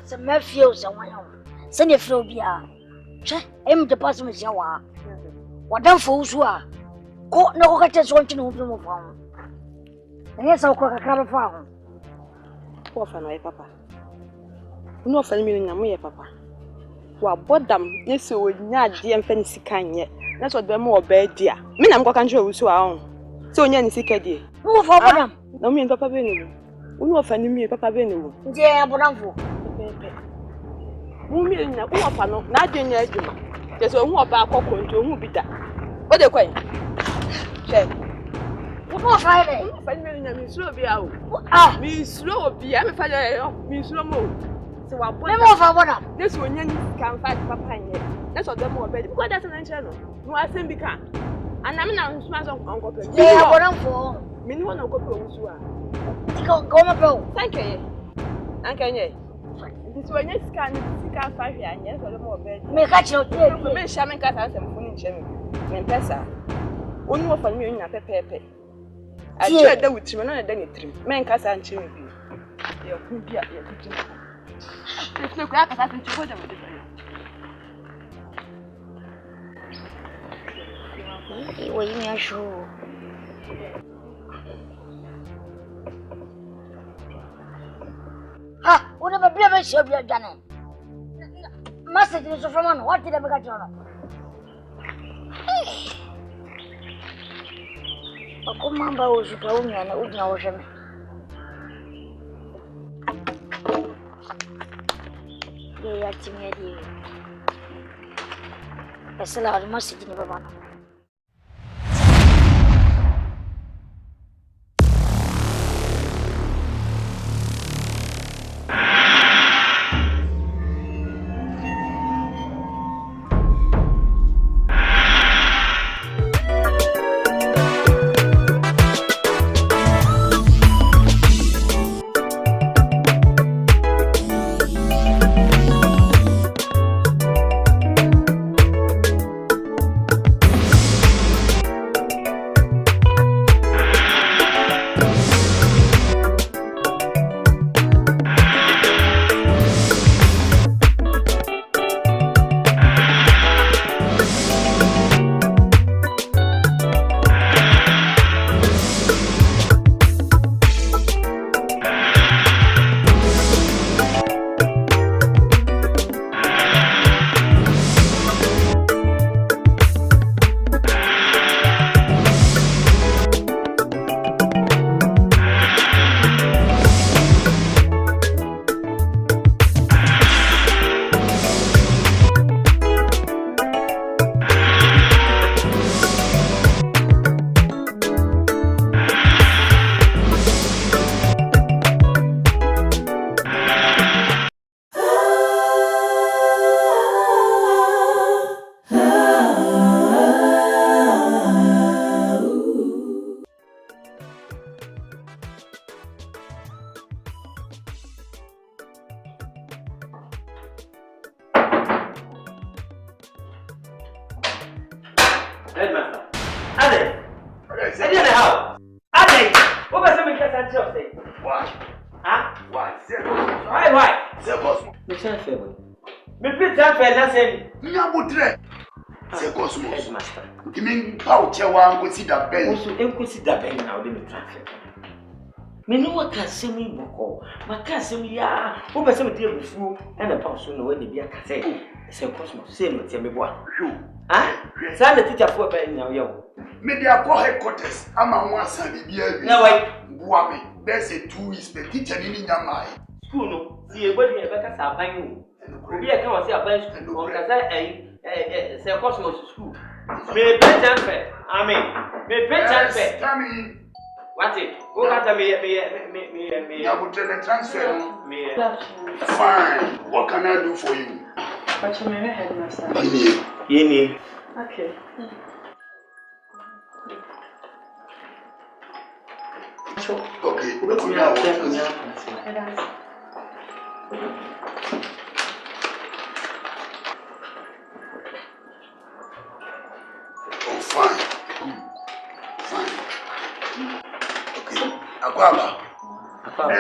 Some mafiosos and one. Send a phobia. Aim the person with your what done fools who are. Caught no catches want to know from a phone. And yes, I'll cook a crab of farm. Poor family, Papa. No family in Namia, Papa. Well, bought them, yes, so would not dear fancy can yet. That's what they're more bad, dear. Me, I'm going to show you. So, Yanny sick idea. Who for them? No, me and Papa Benny. Who know offending me, Papa Benny? Dear Bonambo. Who mean that one, not doing your idea. There's a more back or control who be that. What the quay? Check. What Friday? Me slow be out. Ah, me slow be. I'm a father, me slow mo. So I put more for what? This one can fight Papa. That's what they're more better. Because that's an channel. No, I think we can. And I'm not smash on Uncle. Yeah, what I'm for. Me no one go to Go my bro. Thank you. And can you? This one is can fight here and yes, or more bed. Me catch your tail. Me shaman cat and some funny chimney. Men pesa. Only more for me in a pepe. I tried that with you and then it trim. Men cats and chimney. You're good. There's no crack as I can show them with it. Wait, me a show. Ah, whatever blame is your blood, Janet. Master is from one. What did I get you on? Come on, Baus, you told me, and I would know him. They are timid. That's a lot of mustard in the one. Headmaster. Ade. Say the how. Ade. What was me can say? Why? Huh? Why? Why? Say boss. Me say fair. Me play transfer na say. Nya botre. Say Cosmos. Headmaster. Kimi pa uchewa nko si da ben. Also enko si da ben na o de me transfer. Me no what can say me boko. Ma can say me ya. Wo be say me dey bufu e na pa so no we dey bia ka say. Say Cosmos. Say me tie me boa. Ah? Say the teacher for be nya yo. Me dey go headquarters ama ho asan bibia bi. Na why? Boa me. There's a 2 weeks the teacher ni nyama. School no. See e body e be ka sa ban o. Obi e ka wa say aban school. On ka say say Cosmos school. Me pay transfer. Amen. Me pay transfer. Coming. What it? Who got me? Ya botre transfer. Me. Fine. What can I do for you? But you may headmaster. Yeni. Okay. Okay. Oh, fine. Fine. Okay. Akwaba. Akwaba.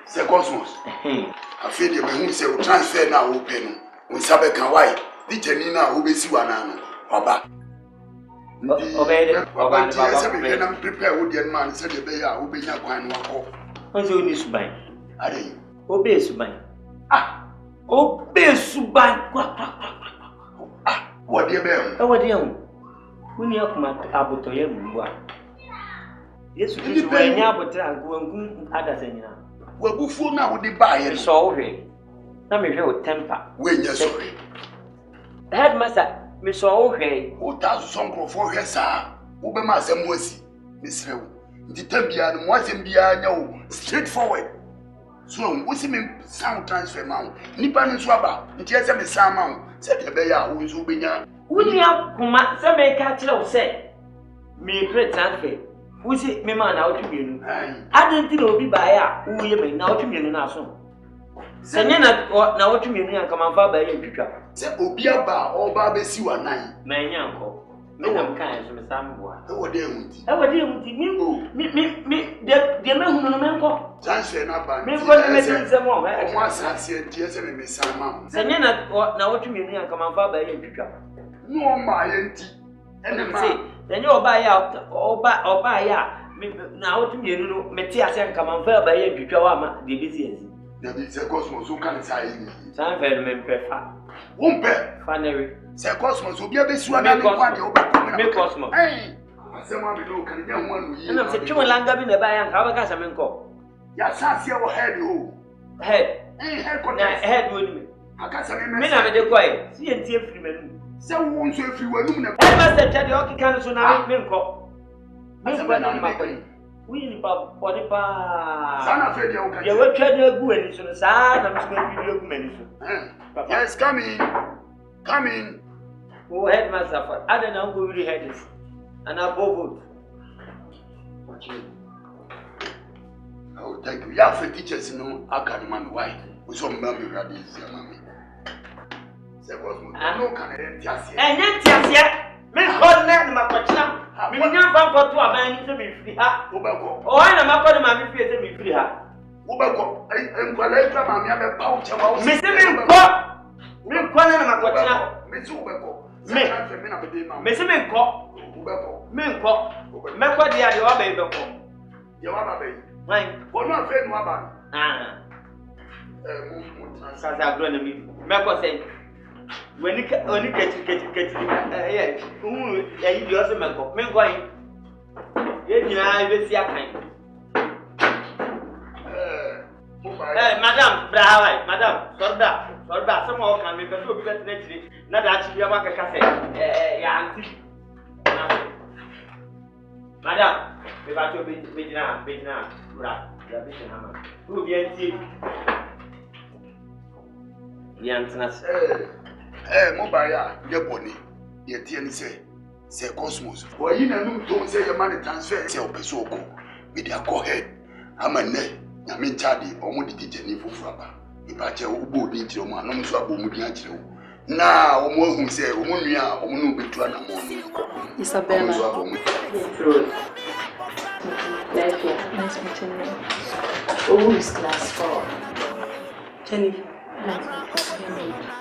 C'est Cosmos. I feel you when say we transfer now open. We sabe kan why. The teni na wo be si wa na no. Oba. Obey Oba Baba prepare with the man said the bear will be not quite walk. What's your news by? Are you? Obey Subai. Obey Subai. What dear bear? Oh, what dear? Who near come up to him? Yes, you can never try going other than now. Well, before now would buy it so okay. Let me show temper. When you're sorry. Headmaster, Miss Okay. Who does some for her, sir? Uber Master Mossy, Miss Hill. The Tabia and wasn't no straightforward. So, what's him sound transfer mount? Nippon and Swabba, and TSM is some mount, said the bear who is Ubinia. Wouldn't you have come out some catch or say? Me great transfer. Who's it, me man out to you? I didn't think it would be by who you may now to me in our son. Senena, now to me and come and far by your picture. Say, Obia bar or Barbie Siwa 9. My uncle. No one kind of some boy. Oh, dear, me, the man who no transfer not by me, for some more. Once I said, TSM Miss Sam. Senena, now to me and come and far by your picture. No, my auntie. And say, then you'll buy out or buy out. Now to me, Metias and come and far by your picture, the business. There is a cosmos who can say, Some very prefer. Won't pay. Fanny. Say cosmos will be a bit swung and make cosmos. Hey, someone below can get one. And I'm saying, Chumanga in the buy and have a gas and call. Yes, I see your head. Head with me. I can't say, men are the quiet. See and tear freemen. So, won't you if you were looking at I must tell you, I can't soon have been called. We need body pa. Sana Freddy, okay. You will try to go and so sad. I'm going to yes, come in. Come in. Who headmaster for? I don't know who really had this. And I both. Oh, thank you. You have for teachers, I can't man why. We saw mommy ready, mommy. Say, no can I and yet, me call them my question. Me never got to a man to be free. Oh, I am not going to be free to be free. Ubako, I'm going to mammy have a pouch of Mr. Minko. Me calling my question. Miss Ubako, Mr. Minko, Minko, Meko, dear, you are baby. You are a baby. Mine, what not fair, no about. Sasa grown me. Meko say, when you get, yeah, you also Meko. Minko, I will see a kind. Madam, Madam, Sorda, some more can make a few better next week. Not actually about a cafe. Madam, if I should be now, right, you're busy, Hammer. Who be a tea? Yantas, Mobile, your body, your TN say Cosmos. Well, you know, don't say your money transfer, say Pesoko. With your go ahead. I'm a net. I mean, Charlie, or what did you need for Frappa? If I tell you, who did your man, no swap with you. Now, more who say, Omonia, or no be to an amount. Isabella. Nice meeting you. Who is class 4? Jennifer.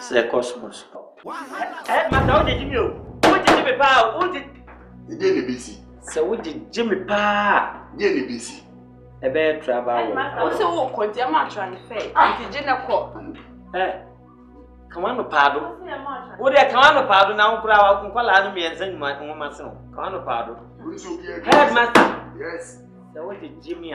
Say Cosmos. Master, did you? What did Jimmy Pa? What did you busy? So, what did Jimmy Pa? Jenny busy. A bad travel. Also, continue my transfer. Auntie Jenna call. Come on, pardon. Would I come on, pardon now? Crowd and call out me and send my own muscle. Come on, pardon. Headmaster. Yes. So, what did Jimmy?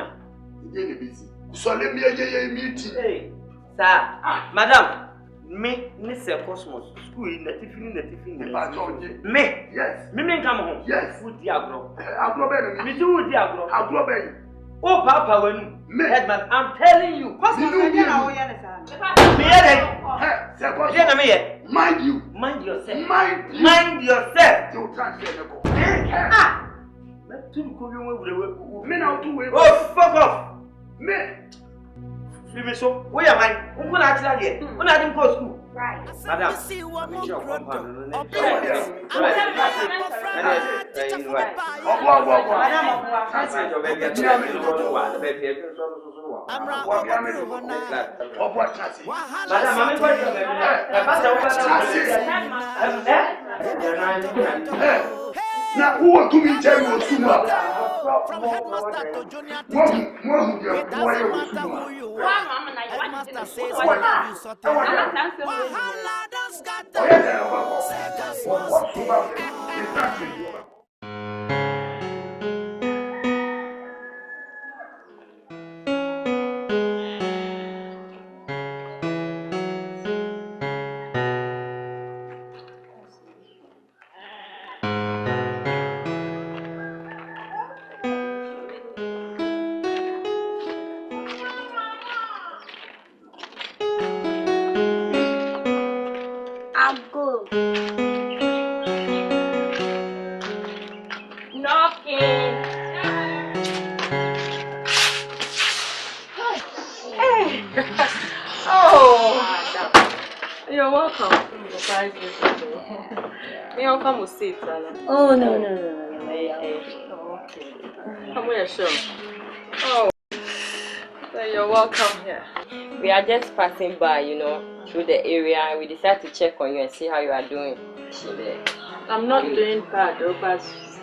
Jenny busy. So, let me a meeting. Hey, sir, madam, me, Mr. Cosmos, school in the Tiffin. Me, yes. Me, come home. Yes. Would the agro? Agro, me do the agro. Agro, oh, Papa, when Headman, I'm telling you. Mind you. Mind yourself. Mind yourself. Don't transfer the me now do it. Oh, fuck off. Me. Free so. Where am I? Who can I tell you? When I didn't go to school. Right. Madam, I'm sure compound. Now, who want to be tell you From headmaster to junior teacher, it doesn't matter who you are. Headmaster says he love you so Wahala don't scatter. I'm good. Knocking. Oh, you're welcome. Surprise visit. You're welcome to sit, Oh, no. Okay. Come here, sure. Oh, so you're welcome here. We are just passing by, through the area, and we decided to check on you and see how you are doing. I'm not doing bad, though, but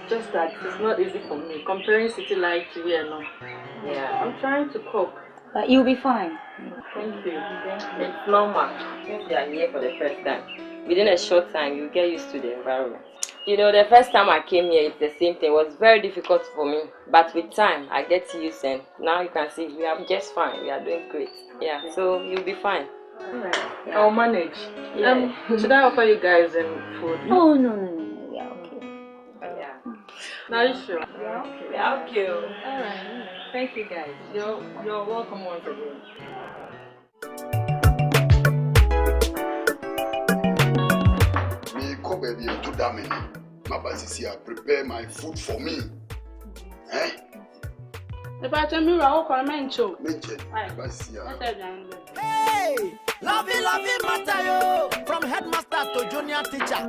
just that it's not easy for me. Comparing city life to here now. Yeah. I'm trying to cope. But you'll be fine. Thank you. It's normal. Since you are here for the first time, within a short time, you get used to the environment. The first time I came here, it's the same thing. It was very difficult for me. But with time, I get used, and now you can see we are just fine. We are doing great. Yeah, so you'll be fine. Alright. I'll manage. Yeah. Should I offer you guys food? Oh, no. We are okay. Yeah. Are you sure? Yeah, okay. Yeah, okay. Alright. Thank you guys. You're welcome once again. Me come baby to damn my boss prepare my food for me. Eh? If I tell me I'll call Mencho. Hey, lovey matter yo. From headmaster to junior teacher,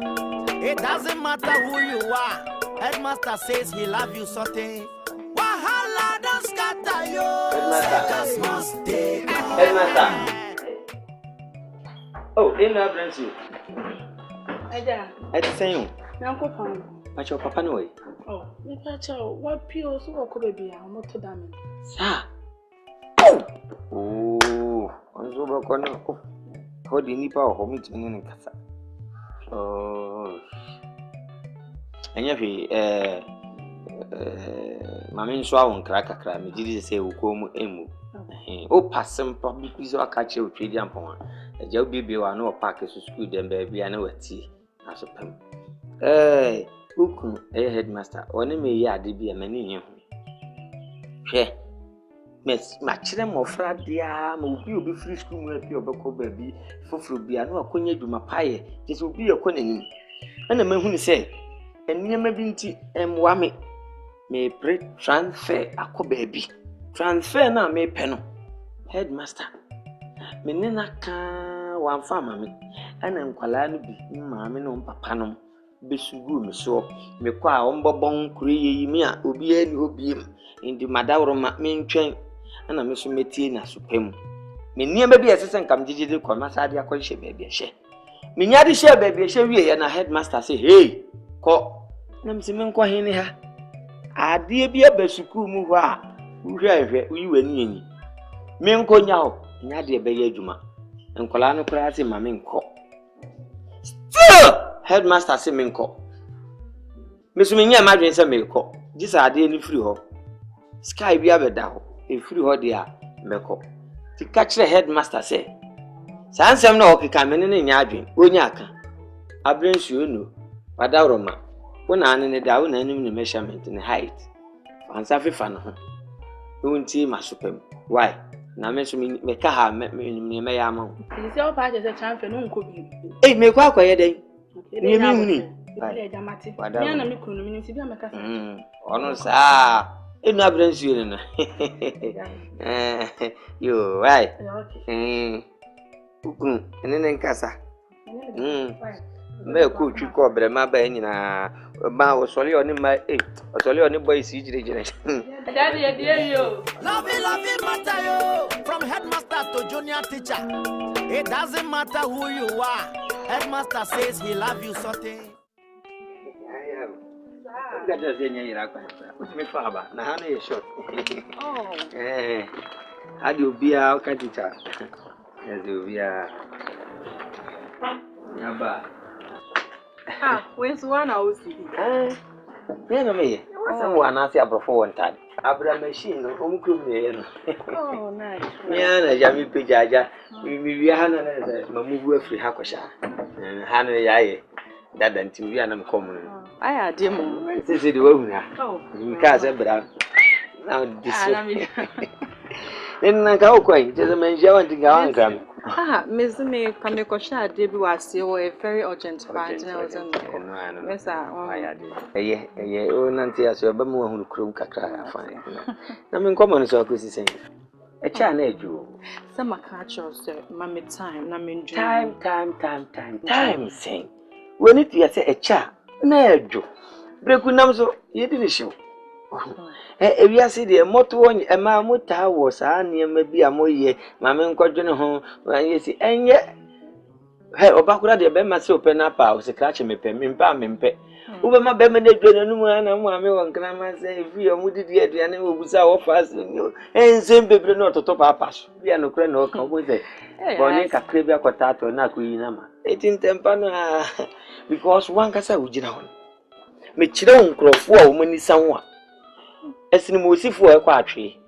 it doesn't matter who you are. Headmaster says he love you something. Wahala don't scatter yo. Headmaster. Oh, they never bless you. Agya. It's the same. Uncle Pam. But your papa no way. Oh, me pacho, what pills will go baby? I'm not to damn. Sir. Oh, on so corner. How do you need power for me to in casa? Oh, and if Mammy saw on cracker cram, did you say, Ukomu emu? Oh, pass some public piece of catch you with Tradian Pond. A job baby or no package to school, then baby, I know a tea. As a pump. Hey, Uku, a headmaster, only me ya de be a many. She Miss Matchem of Fradia, will be free school with your buckle baby, for be a no conye to my pie. This will be a conning. And the man who say, and near my binty and wammy may pray transfer a co baby. Transfer now may penno. Headmaster. Menina can one farmer, and I'm Kalani be mammy no papanum. Besugu me so me kwa ombobon kuri me a obi ani obi in the madawro ma me ntwen na me so metie na sopem me niam bi esesen kam jijide kwa masade akonhye baabi ehye me nya de hye baabi ehye wie na headmaster say hey ko na me se me nkwa hen ha ade bi abasuku mu ho a uhwe uyi wani eni me nkonya ho nya de be ye adwuma nkola no kura ase ma me nko Headmaster say me nko. Me so me nya madwen say me nko. This ade ni free ho. Sky bi abeda ho. E free ho dia me ko. Ti catch the headmaster say. Sansem na okeka me ne nya adwen. Onya aka. Abrensu no. Wadawroma. Wona ane ne da wona anim ne measurement ne height. Fansa fefa no ho. Wonti masopem. Why? Na me so me ka ha me ya ma. You see how bad is the transfer no nko bi. Eh me kwa akoye den. Ni mi huni. Ile jamati. Ni na mi kunu mi nti bi ameka sa. Ono sa. enu abransu ni na yo why ukun ene nkasa me ko twi ko bre ma ba nyina ba wo sole oni ma sole oni boy si jire Daddy, yo. Love it matter yo. From headmaster to junior teacher. It doesn't matter who you are. Headmaster says he love you something. That does any Iraq. What's me father? Now, how short? Oh. How do you be a teacher? As you be a. Yaba. Where's one house? Me. Someone asked you before one time. Abra machine, Oh, nice. Yeah, Jamie Pijaja. We are Mamu free Hakosha. Hannah Yaye. That until we are not common. I had him. This is the woman. Oh, Because now this. Then I go quite. Just a man, you want to go on gram. Miss me, come to Kosha, Debbie was a very urgent part. Yes, I yeah, oh, Nancy, as your bamboo who croom cacra. Fine. I mean, common so I could say. A channel, you. Some catchers, mammy time, I mean, time, saying. When it is a cha, no, Joe. Brekunamso, you didn't show. If you see the motto one, a mammuta was maybe a more year, Mamma Quadrant home, when you see, and yet. Hey, Obacura de Bema so pen up house, a catch me pen, mimpe. Over my beminate, and one and one grandma say, if you are moody, the Adrian was our fast, and same baby not to top our pass. We are no crane or come with it. Bonica cribia cotato, Nakuinama. 18 tempana because one casa would you know. Michidon crow for many someone. As in Musifu a quatry.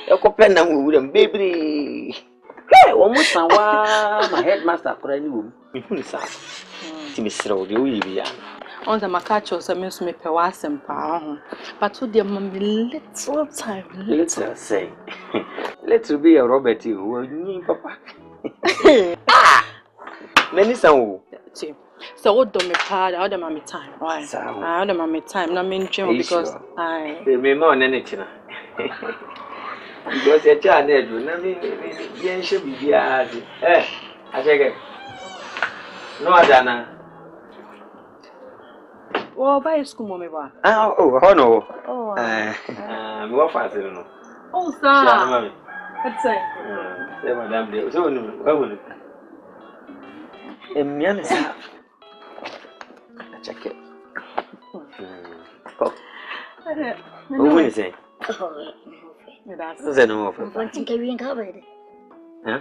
A copenam wouldn't baby. Almost my headmaster cried you. Timmy you on the Macachos amuse me per wasm pound, but to dear mammy little time. Let's say, let's be a Robert, you will need papa. Many sound. So, what do me pad out of mammy time? Why? Out of mammy time, not mean Jim because I remember on anything. Because a child, I mean, should be here. I take it. No, Adana. Oh, by school, mommy. Oh, no. Oh, what fast, you know. Oh, sir. Let's say, Madame, so no, a man is half. Check it. Oh, what is it? That's enough. I think I will cover it. Huh?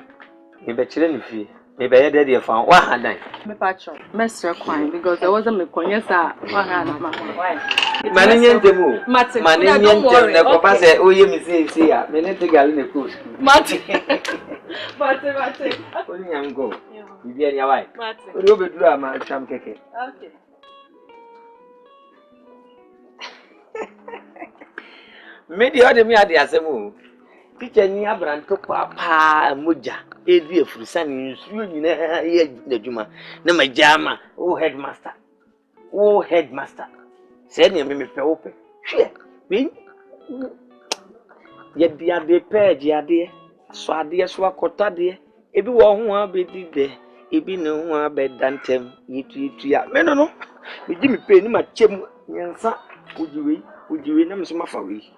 You bet you didn't feel. Maybe I did you found one hand. My patron, Master Quine, because there wasn't a conus. Maninian the move. Maninian the Papa said, oh, you may say, I may not take a little push. Martin. Only I'm go. You be your wife. You'll be drama, some cake. Okay. Maybe other me at the Asemu. Teacher near Branto Papa Muja, a dear for son, you the Juma. No, my jammer, oh headmaster. Oh headmaster. Send me open. Sure, me. Yet the other page, ya dear. So I dear swakota dear. If you won't be there, if you know one bed dantem, you ya. No. We give me pay, my chim, yansa. Would you win them some of a week?